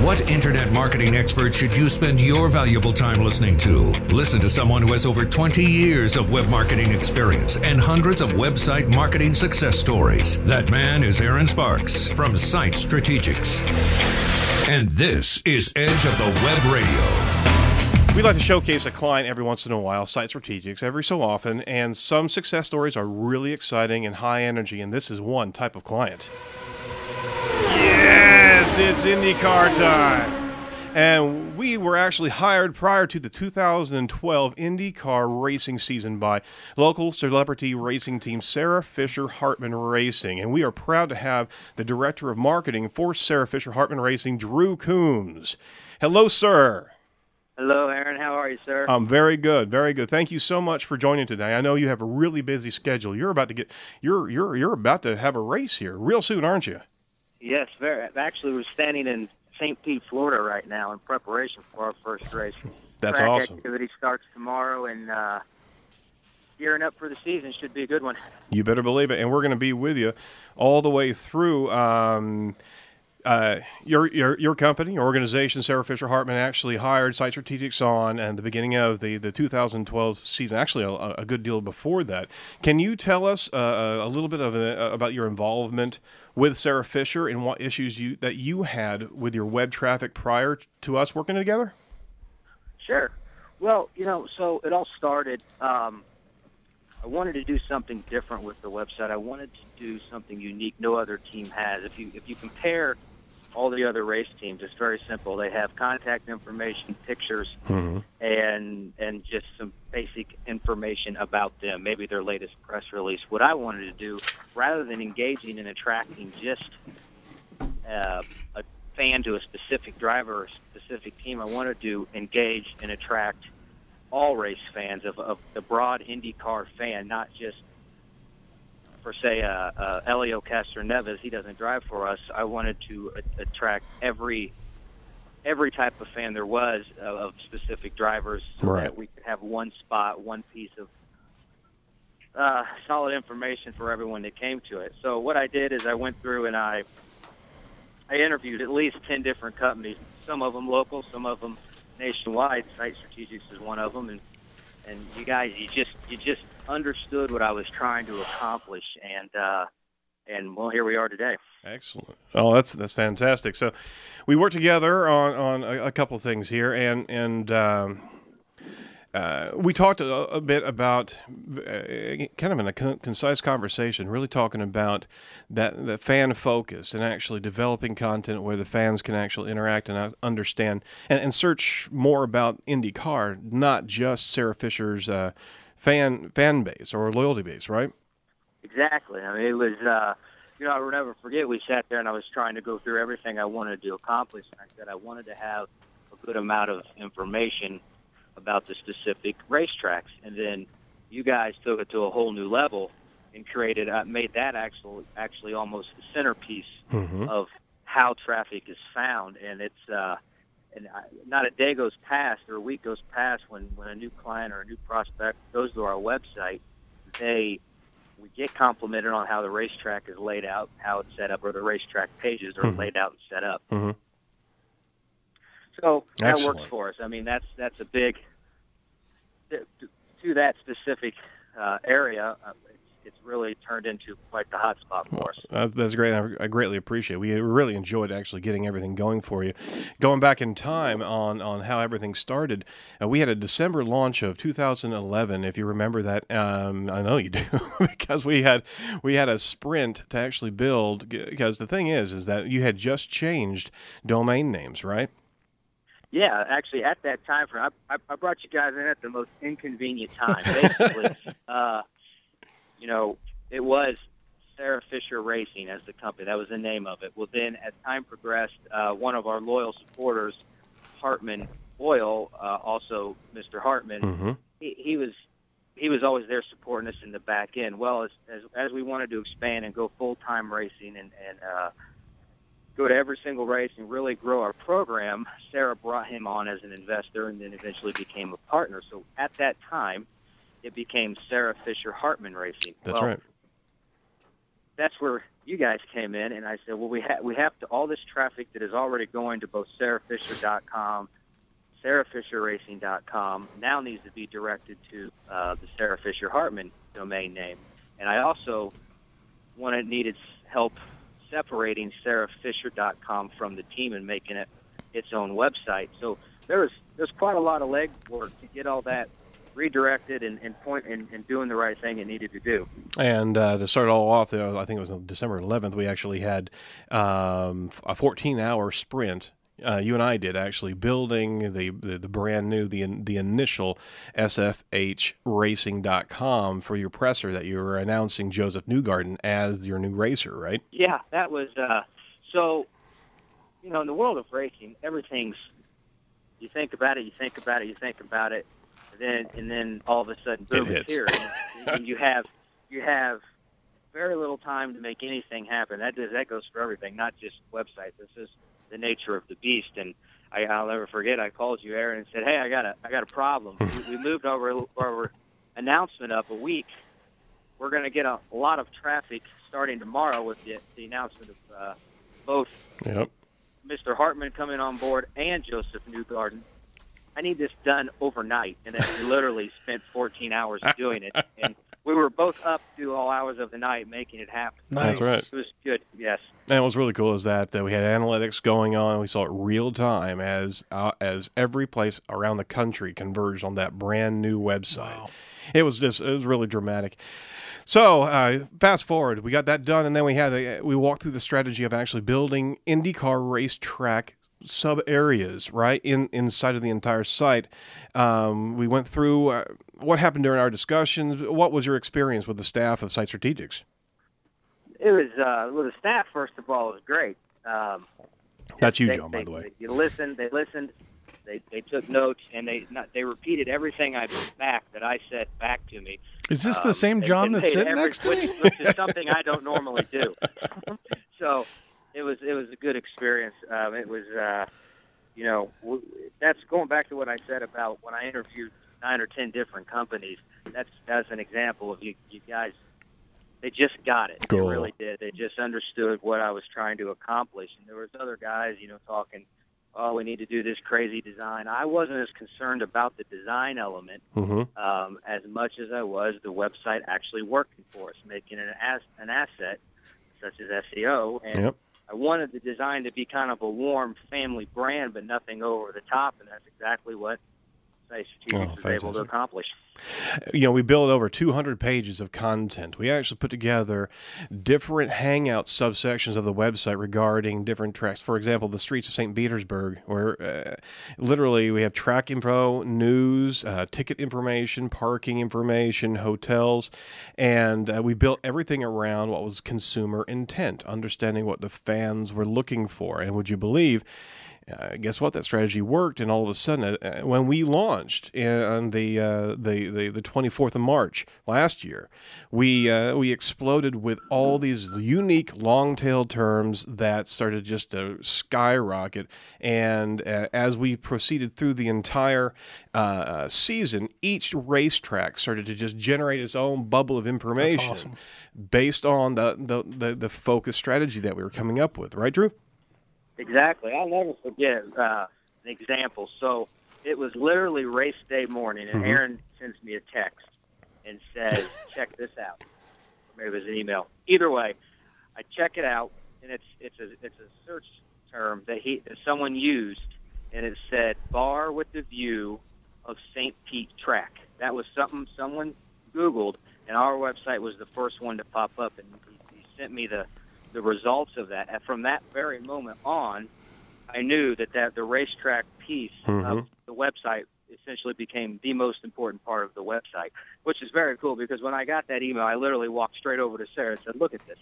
What internet marketing expert should you spend your valuable time listening to? Listen to someone who has over 20 years of web marketing experience and hundreds of website marketing success stories. That man is Aaron Sparks from Site Strategics. And this is Edge of the Web Radio. We like to showcase a client every once in a while, Site Strategics, every so often, and some success stories are really exciting and high energy, and this is one type of client. Yes, it's IndyCar time. And we were actually hired prior to the 2012 IndyCar racing season by local celebrity racing team Sarah Fisher Hartman Racing. And we are proud to have the director of marketing for Sarah Fisher Hartman Racing, Drew Coombs. Hello, sir. Hello, Aaron. How are you, sir? I'm very good, very good. Thank you so much for joining today. I know you have a really busy schedule. You're about to have a race here real soon, aren't you? Yes, very. Actually, we're standing in St. Pete, Florida right now in preparation for our first race. That's Track awesome. activity starts tomorrow, and gearing up for the season should be a good one. You better believe it. And we're going to be with you all the way through. Your company, your organization, Sarah Fisher Hartman, actually hired Site Strategics on at the beginning of the 2012 season, actually a good deal before that. Can you tell us a little bit about your involvement with Sarah Fisher and what issues that you had with your web traffic prior to us working together? Sure. Well, so it all started, I wanted to do something different with the website. I wanted to do something unique no other team has. If you compare all the other race teams, it's very simple. They have contact information, pictures, and just some basic information about them, maybe their latest press release. What I wanted to do, rather than engaging and attracting just a fan to a specific driver or specific team, I wanted to engage and attract all race fans of the broad IndyCar fan, not just for, say, Elio Castroneves. He doesn't drive for us. I wanted to attract every type of fan there was of specific drivers, so that we could have one spot, one piece of solid information for everyone that came to it. So what I did is I went through and I interviewed at least 10 different companies, some of them local, some of them nationwide. Site Strategics is one of them, and you guys, you just understood what I was trying to accomplish, and well, here we are today. Excellent. Oh, that's fantastic. So, we worked together on a couple of things here, and we talked a bit about kind of in a concise conversation, really talking about that fan focus and actually developing content where the fans can actually interact and understand and search more about IndyCar, not just Sarah Fisher's fan base or loyalty base, right? Exactly. I mean, it was, I will never forget, we sat there and I was trying to go through everything I wanted to accomplish, and I said I wanted to have a good amount of information about the specific racetracks, and then you guys took it to a whole new level and made that actually almost the centerpiece of how traffic is found. And it's not a day goes past or a week goes past when a new client or a new prospect goes to our website, we get complimented on how the racetrack is laid out, how it's set up, or the racetrack pages are laid out and set up. So that works for us. I mean, that's a big, to that specific area, it's really turned into quite the hot spot for us. That's great. I greatly appreciate it. We really enjoyed actually getting everything going for you. Going back in time on how everything started, we had a December launch of 2011, if you remember that. I know you do, because we had a sprint to actually build, because the thing is that you had just changed domain names, right? Yeah, actually, at that time frame, I brought you guys in at the most inconvenient time. Basically, it was Sarah Fisher Racing as the company. That was the name of it. Well, then as time progressed, one of our loyal supporters, Hartman Oil, also Mr. Hartman, he was always there supporting us in the back end. Well, as we wanted to expand and go full-time racing and go to every single race and really grow our program, Sarah brought him on as an investor and then eventually became a partner. So at that time, it became Sarah Fisher Hartman Racing. That's right. That's where you guys came in, and I said, well, we have to, all this traffic that is already going to both sarahfisher.com, sarahfisherracing.com now needs to be directed to the Sarah Fisher Hartman domain name. And I also needed help separating sarahfisher.com from the team and making it its own website. So there's quite a lot of legwork to get all that redirected and doing the right thing it needed to do. And to start it all off, I think it was on December 11th, we actually had a 14-hour sprint. You and I did, actually, building the brand new, the initial sfhracing.com for your presser that you were announcing Joseph Newgarden as your new racer, right? Yeah, that was, so, in the world of racing, everything's, you think about it, and then all of a sudden, boom, it's here. And you have very little time to make anything happen. That goes for everything, not just websites. This is the nature of the beast. And I'll never forget, I called you, Aaron, and said, hey, I got a problem. We moved our announcement up a week. We're going to get a lot of traffic starting tomorrow with the announcement of both Mr. Hartman coming on board and Joseph Newgarden. I need this done overnight. And then we literally spent 14 hours doing it. And we were both up through all hours of the night making it happen. Nice. That's right. It was good, yes. And what was really cool is that we had analytics going on. We saw it real time as every place around the country converged on that brand new website. Wow. It was really dramatic. So fast forward, we got that done, and then we walked through the strategy of actually building IndyCar racetrack sub areas right inside of the entire site. We went through what happened during our discussions. What was your experience with the staff of Site Strategics? It was the staff, first of all, was great. That's you, John, by the way. They listened, they took notes, and they repeated everything that I said back to me. Is this the same John that's sitting next to me? Which is something I don't normally do. So it was a good experience. It was, that's going back to what I said about when I interviewed 9 or 10 different companies. That's an example of you guys. They just got it. Cool. They really did. They just understood what I was trying to accomplish. And there was other guys, talking, oh, we need to do this crazy design. I wasn't as concerned about the design element as much as I was the website actually working for us, making an asset such as SEO. And I wanted the design to be kind of a warm family brand, but nothing over the top, and that's exactly what Site Strategics was able to accomplish. We built over 200 pages of content. We actually put together different hangout subsections of the website regarding different tracks. For example, the streets of St. Petersburg, where literally we have track info, news, ticket information, parking information, hotels, and we built everything around what was consumer intent, understanding what the fans were looking for. And would you believe, guess what? That strategy worked, and all of a sudden, when we launched on the 24th of March last year, we exploded with all these unique long-tail terms that started just to skyrocket. And as we proceeded through the entire season, each racetrack started to just generate its own bubble of information based on the focus strategy that we were coming up with. Right, Drew? Exactly. I'll never forget an example. So it was literally race day morning, and Aaron sends me a text and says, check this out. Or maybe it was an email. Either way, I check it out, and it's a search term that someone used, and it said, bar with the view of St. Pete track. That was something someone Googled, and our website was the first one to pop up, and he sent me the results of that. And from that very moment on, I knew that the racetrack piece of the website essentially became the most important part of the website, which is very cool because when I got that email, I literally walked straight over to Sarah and said, look at this.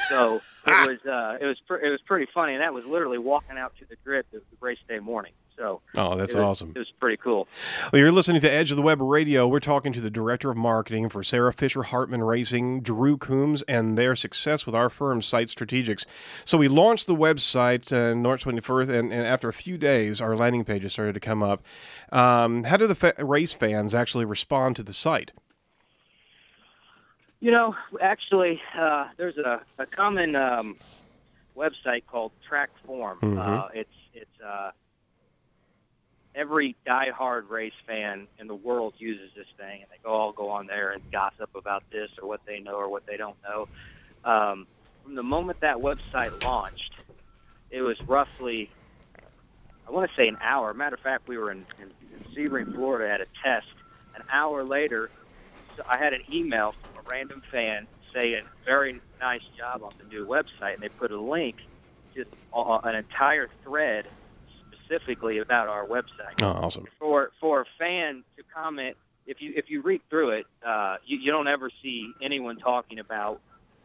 So it was pretty funny, and that was literally walking out to the grid the race day morning. So that's awesome. It was pretty cool. Well, you're listening to Edge of the Web Radio. We're talking to the Director of Marketing for Sarah Fisher Hartman Racing, Drew Coombs, and their success with our firm, Site Strategics. So we launched the website March 21st, and after a few days, our landing pages started to come up. How do the race fans actually respond to the site? Actually, there's a common website called Track Form. It's every diehard race fan in the world uses this thing, and they all go on there and gossip about this or what they know or what they don't know. From the moment that website launched, it was roughly, I want to say, an hour. Matter of fact, we were in Sebring, Florida at a test. An hour later, I had an email from a random fan saying, very nice job on the new website, and they put a link to an entire thread specifically about our website. Oh, awesome. For a fan to comment, if you read through it, you don't ever see anyone talking about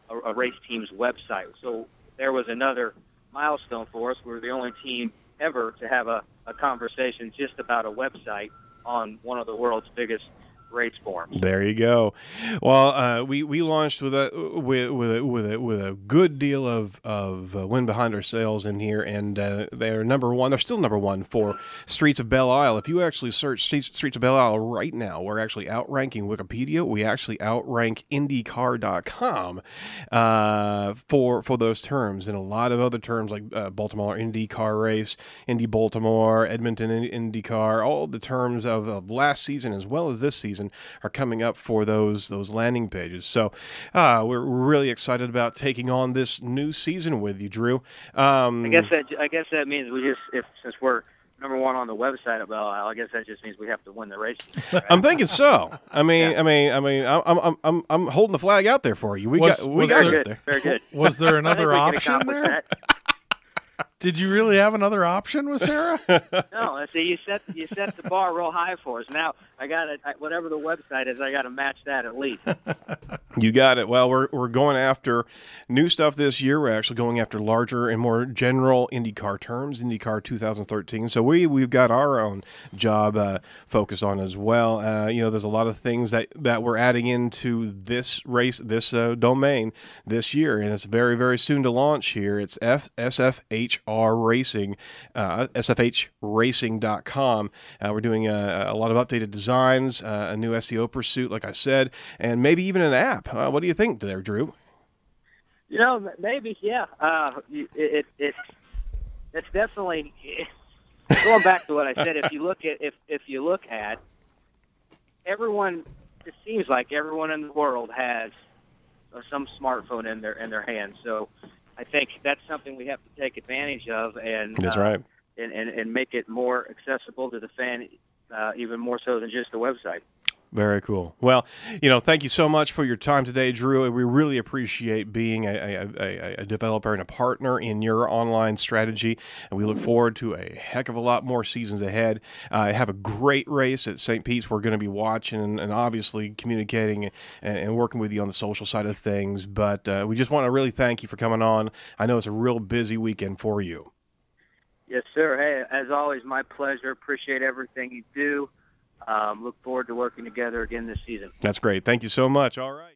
a race team's website. So there was another milestone for us. We were the only team ever to have a conversation just about a website on one of the world's biggest race forums. There you go. Well, we launched with a good deal of wind behind our sails in here, and they're number one. They're still number one for Streets of Belle Isle. If you actually search Streets of Belle Isle right now, we're actually outranking Wikipedia. We actually outrank IndyCar.com for those terms, and a lot of other terms like Baltimore IndyCar race, Indy Baltimore, Edmonton IndyCar. All the terms of last season as well as this season are coming up for those landing pages. So we're really excited about taking on this new season with you, Drew. I guess that means since we're number one on the website of Belle Isle, I guess that just means we have to win the race. Right? I'm thinking so. I'm holding the flag out there for you. We got it there. Very good. Was there another option there? That. Did you really have another option with Sarah? No, see, you set the bar real high for us. Now I got to whatever the website is, I got to match that at least. You got it. Well, we're going after new stuff this year. We're actually going after larger and more general IndyCar terms, IndyCar 2013. So we've got our own job focused on as well. There's a lot of things that we're adding into this race, this domain this year, and it's very, very soon to launch here. It's SFHR Racing, sfhracing.com. We're doing a lot of updated designs, a new SEO pursuit, like I said, and maybe even an app. What do you think there, Drew? Maybe, yeah. It's definitely going back to what I said. If you look at everyone, it seems like everyone in the world has some smartphone in their hands. So I think that's something we have to take advantage of, and that's right, and make it more accessible to the fan, even more so than just the website. Very cool. Well, thank you so much for your time today, Drew. We really appreciate being a developer and a partner in your online strategy, and we look forward to a heck of a lot more seasons ahead. Have a great race at St. Pete's. We're going to be watching and obviously communicating and working with you on the social side of things, but we just want to really thank you for coming on. I know it's a real busy weekend for you. Yes, sir. Hey, as always, my pleasure. Appreciate everything you do. Look forward to working together again this season. That's great. Thank you so much. All right.